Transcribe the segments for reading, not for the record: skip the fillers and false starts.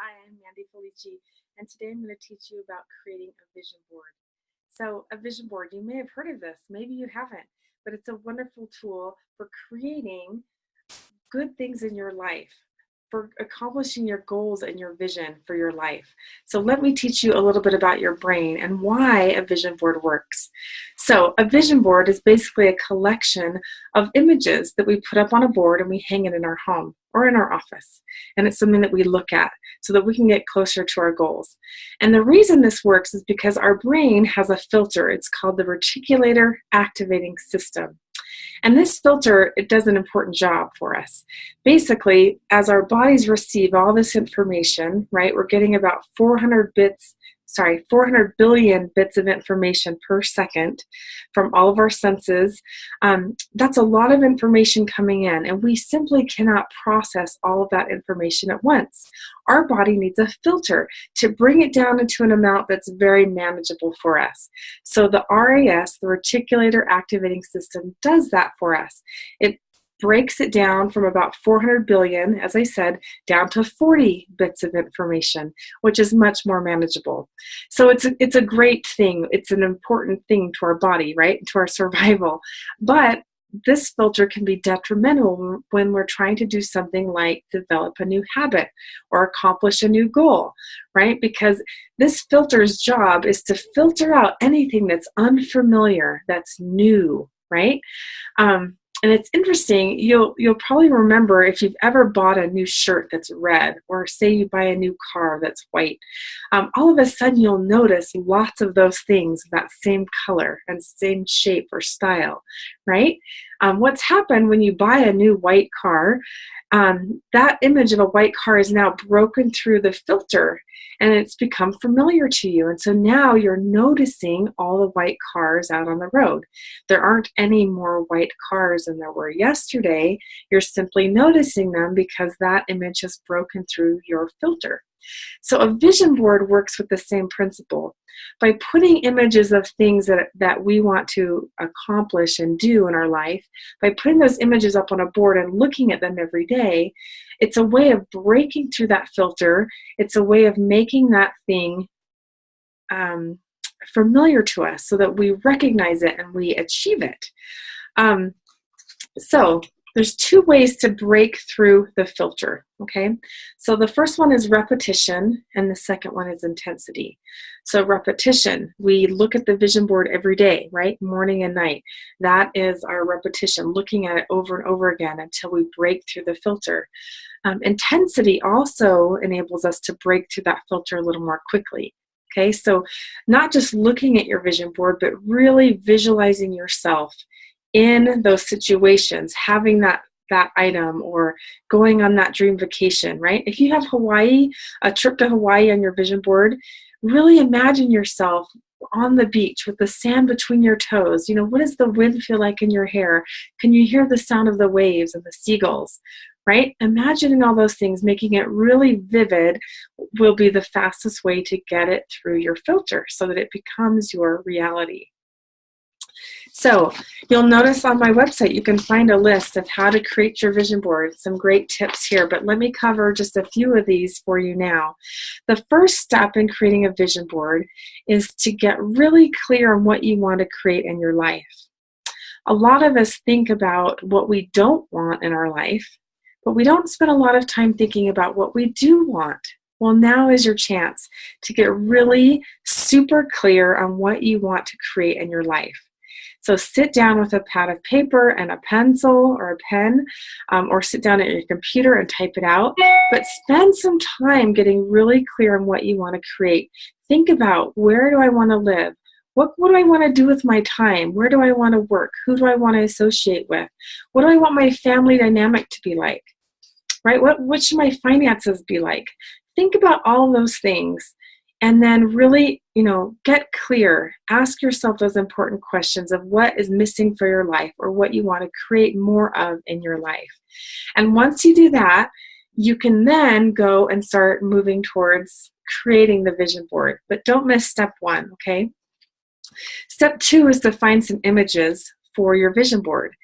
Hi, I'm Mandy Felici, and today I'm going to teach you about creating a vision board. So, a vision board, you may have heard of this, maybe you haven't, but it's a wonderful tool for creating good things in your life, for accomplishing your goals and your vision for your life. So let me teach you a little bit about your brain and why a vision board works. So a vision board is basically a collection of images that we put up on a board and we hang it in our home or in our office. And it's something that we look at so that we can get closer to our goals. And the reason this works is because our brain has a filter. It's called the reticular activating system. And this filter, it does an important job for us. Basically, as our bodies receive all this information, right, we're getting about 400 billion bits of information per second from all of our senses. That's a lot of information coming in, and we simply cannot process all of that information at once. Our body needs a filter to bring it down into an amount that's very manageable for us. So the RAS, the reticular activating system, does that for us. It breaks it down from about 400 billion, as I said, down to 40 bits of information, which is much more manageable. So it's a great thing. It's an important thing to our body, right? To our survival. But this filter can be detrimental when we're trying to do something like develop a new habit or accomplish a new goal, right? Because this filter's job is to filter out anything that's unfamiliar, that's new, right? And it's interesting, you'll probably remember if you've ever bought a new shirt that's red, or say you buy a new car that's white, all of a sudden you'll notice lots of those things, that same color and same shape or style, right? What's happened when you buy a new white car, that image of a white car is now broken through the filter and it's become familiar to you. And so now you're noticing all the white cars out on the road. There aren't any more white cars than there were yesterday. You're simply noticing them because that image has broken through your filter. So a vision board works with the same principle. By putting images of things that we want to accomplish and do in our life, by putting those images up on a board and looking at them every day, it's a way of breaking through that filter. It's a way of making that thing familiar to us so that we recognize it and we achieve it. So there's two ways to break through the filter, okay? So the first one is repetition, and the second one is intensity. So repetition, we look at the vision board every day, right? Morning and night. That is our repetition, looking at it over and over again until we break through the filter. Intensity also enables us to break through that filter a little more quickly. Okay, so not just looking at your vision board, but really visualizing yourself in those situations, having that item or going on that dream vacation, right? If you have Hawaii, a trip to Hawaii on your vision board, really imagine yourself on the beach with the sand between your toes. You know, what does the wind feel like in your hair? Can you hear the sound of the waves and the seagulls, right? Imagining all those things, making it really vivid will be the fastest way to get it through your filter so that it becomes your reality. So you'll notice on my website you can find a list of how to create your vision board, some great tips here, but let me cover just a few of these for you now. The first step in creating a vision board is to get really clear on what you want to create in your life. A lot of us think about what we don't want in our life, but we don't spend a lot of time thinking about what we do want. Well, now is your chance to get really super clear on what you want to create in your life. So sit down with a pad of paper and a pencil or a pen, or sit down at your computer and type it out. But spend some time getting really clear on what you want to create. Think about, where do I want to live? What do I want to do with my time? Where do I want to work? Who do I want to associate with? What do I want my family dynamic to be like? Right? What should my finances be like? Think about all those things. And then really, get clear. Ask yourself those important questions of what is missing for your life or what you want to create more of in your life. And once you do that, you can then go and start moving towards creating the vision board. But don't miss step one, okay? Step two is to find some images for your vision board.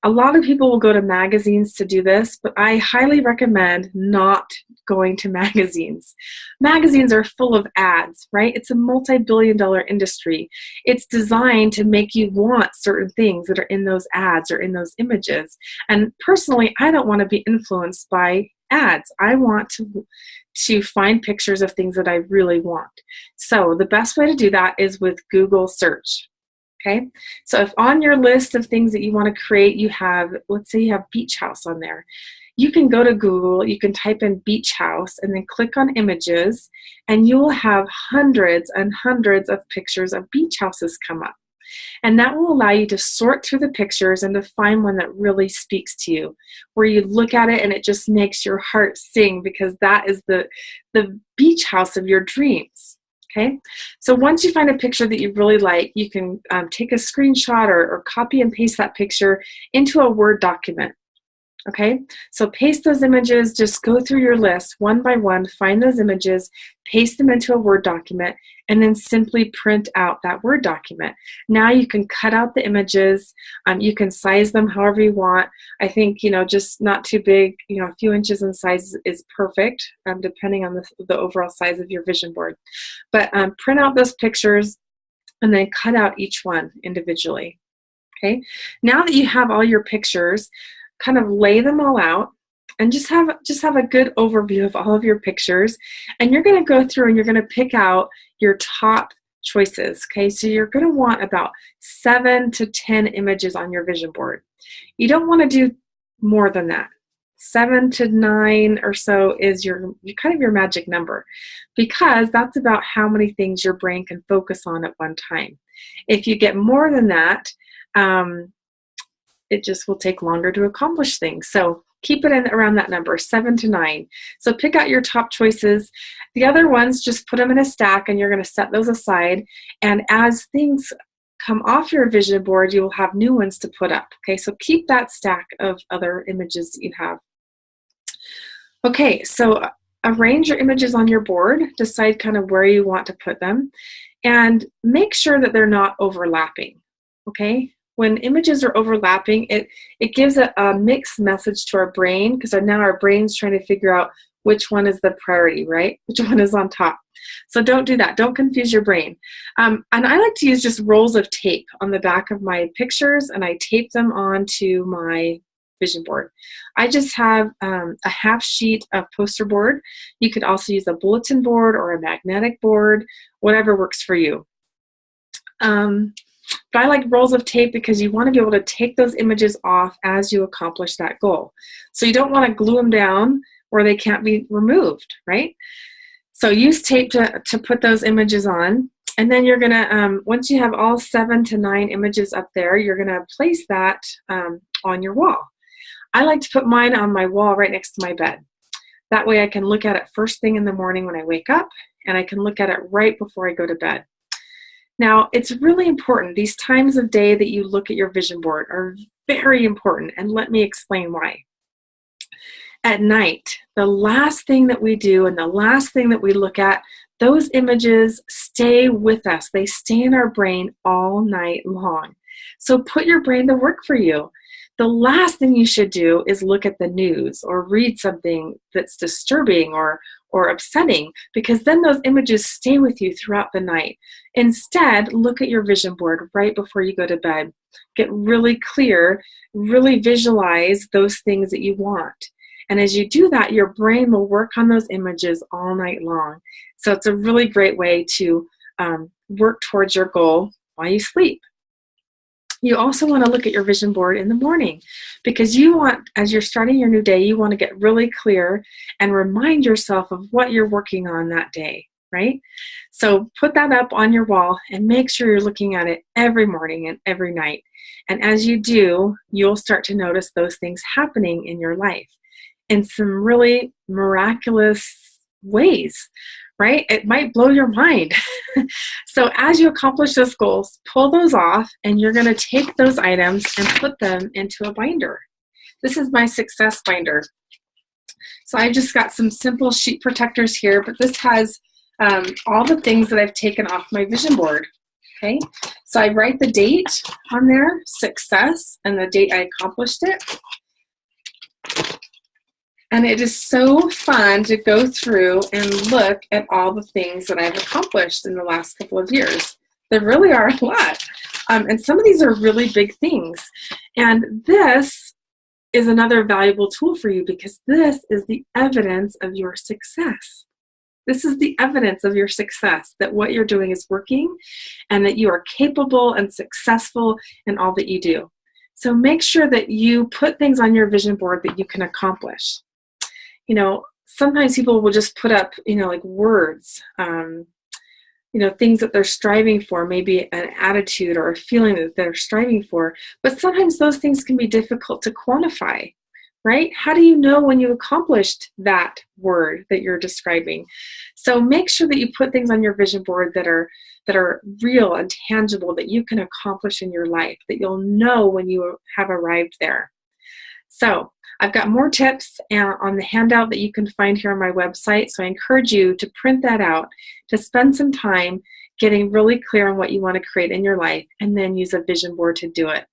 A lot of people will go to magazines to do this, but I highly recommend not going to magazines. Magazines are full of ads, right? It's a multi-billion-dollar industry. It's designed to make you want certain things that are in those ads or in those images. And personally, I don't want to be influenced by ads. I want to find pictures of things that I really want. So the best way to do that is with Google search. Okay, so if on your list of things that you want to create, you have, let's say you have beach house on there, you can go to Google, you can type in beach house and then click on images, and you will have hundreds and hundreds of pictures of beach houses come up. And that will allow you to sort through the pictures and to find one that really speaks to you, where you look at it and it just makes your heart sing, because that is the beach house of your dreams. Okay, so once you find a picture that you really like, you can take a screenshot or copy and paste that picture into a Word document. Okay, so paste those images, just go through your list one by one, find those images, paste them into a Word document, and then simply print out that Word document. Now you can cut out the images, you can size them however you want. I think, just not too big, a few inches in size is perfect, depending on the overall size of your vision board. But print out those pictures and then cut out each one individually. Okay, now that you have all your pictures, kind of lay them all out and just have a good overview of all of your pictures, and you're going to go through and you're going to pick out your top choices. Okay, so you're going to want about 7 to 10 images on your vision board. You don't want to do more than that. 7 to 9 or so is your kind of your magic number, because that's about how many things your brain can focus on at one time. If you get more than that, it just will take longer to accomplish things. So keep it in around that number, 7 to 9. So pick out your top choices. The other ones, just put them in a stack and you're going to set those aside. And as things come off your vision board, you will have new ones to put up. Okay, so keep that stack of other images that you have. Okay, so arrange your images on your board, decide kind of where you want to put them, and make sure that they're not overlapping. Okay? When images are overlapping, it gives a mixed message to our brain, because now our brain's trying to figure out which one is the priority, right? Which one is on top. So don't do that. Don't confuse your brain. And I like to use just rolls of tape on the back of my pictures, and I tape them onto my vision board. I just have a half sheet of poster board. You could also use a bulletin board or a magnetic board, whatever works for you. But I like rolls of tape because you want to be able to take those images off as you accomplish that goal. So you don't want to glue them down where they can't be removed, right? So use tape to put those images on. And then you're going to, once you have all 7 to 9 images up there, you're going to place that on your wall. I like to put mine on my wall right next to my bed. That way I can look at it first thing in the morning when I wake up, and I can look at it right before I go to bed. Now, it's really important. These times of day that you look at your vision board are very important, and let me explain why. At night, the last thing that we do and the last thing that we look at, those images stay with us. They stay in our brain all night long. So put your brain to work for you. The last thing you should do is look at the news or read something that's disturbing or upsetting, because then those images stay with you throughout the night. Instead, look at your vision board right before you go to bed. Get really clear, really visualize those things that you want. And as you do that, your brain will work on those images all night long. So it's a really great way to work towards your goal while you sleep. You also want to look at your vision board in the morning, because you want, as you're starting your new day, you want to get really clear and remind yourself of what you're working on that day, right? So put that up on your wall and make sure you're looking at it every morning and every night. And as you do, you'll start to notice those things happening in your life in some really miraculous ways, right? It might blow your mind. So as you accomplish those goals, pull those off, and you're going to take those items and put them into a binder. This is my success binder. So I've just got some simple sheet protectors here, but this has all the things that I've taken off my vision board. Okay, so I write the date on there, success, and the date I accomplished it. And it is so fun to go through and look at all the things that I've accomplished in the last couple of years. There really are a lot. And some of these are really big things. And this is another valuable tool for you because this is the evidence of your success. This is the evidence of your success, that what you're doing is working and that you are capable and successful in all that you do. So make sure that you put things on your vision board that you can accomplish. You know, sometimes people will just put up, like words, things that they're striving for, maybe an attitude or a feeling that they're striving for. But sometimes those things can be difficult to quantify, right? How do you know when you accomplished that word that you're describing? So make sure that you put things on your vision board that are real and tangible, that you can accomplish in your life, that you'll know when you have arrived there. So I've got more tips on the handout that you can find here on my website. So I encourage you to print that out, to spend some time getting really clear on what you want to create in your life, and then use a vision board to do it.